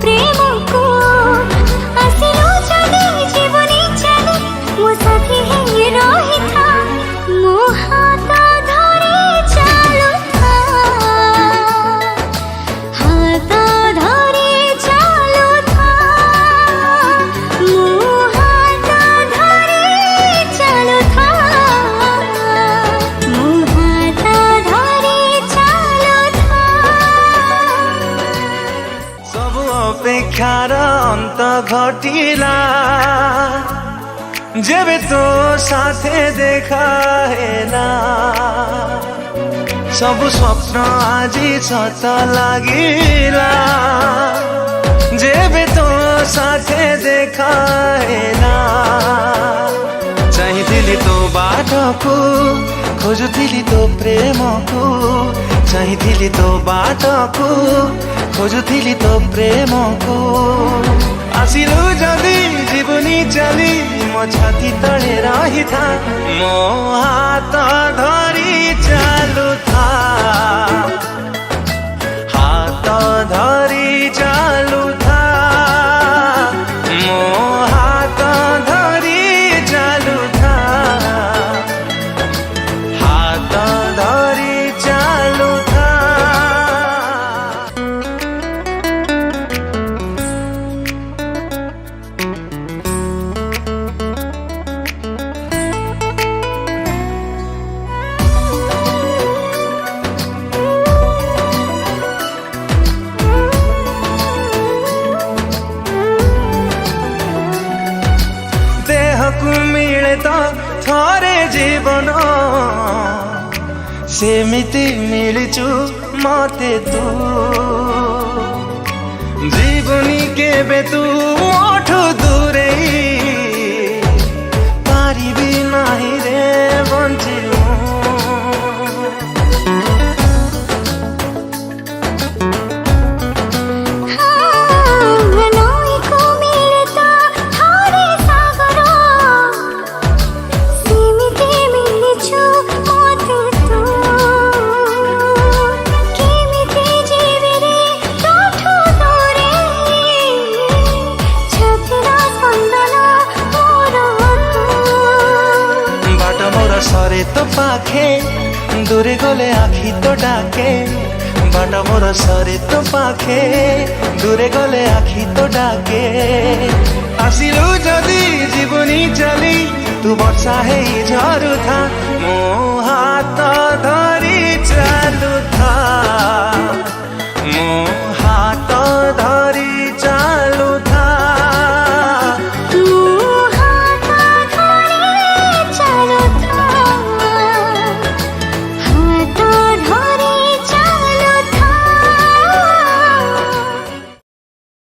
प्रेम को आसिलो जदि जीवनी चली मो साथी है रही था मो हाथ धरे चालू था हाथ धरे चालू था मो हाथ धरे चालू था मो हाथ धरे चालू था सब अपेक्षार अंत घटिला जेबे तो साथे देखा हेला सब स्वप्न आजी सत लागिला जेबे तो साथे देखा हेला चाहिथिली तो बाटको खोजुथिली तो प्रेमको चाहिथिली तो बाटको खोजुथिली तो प्रेमको आसिलु जदि जीवनी चली मो छाती तले रही था मो हाथ धरी चालू था हाथ धरी चालू था मो हाथ धरी चालू था हाथ धरी चालू था मिले तो थोरे जीवन सेमिति मिलचु मते तू जीवनी केबे तू मोठु दूरे पारिबी नाही रे बंचिलु सरे तो पाखे दूरे गले आखी तो डाके बाट मोर सरे तो पाखे दूरे गले आखी तो डाके आसिलु जदि जीवनी चली तू वर्षा है झरू था मो हाथ धरी चालू था।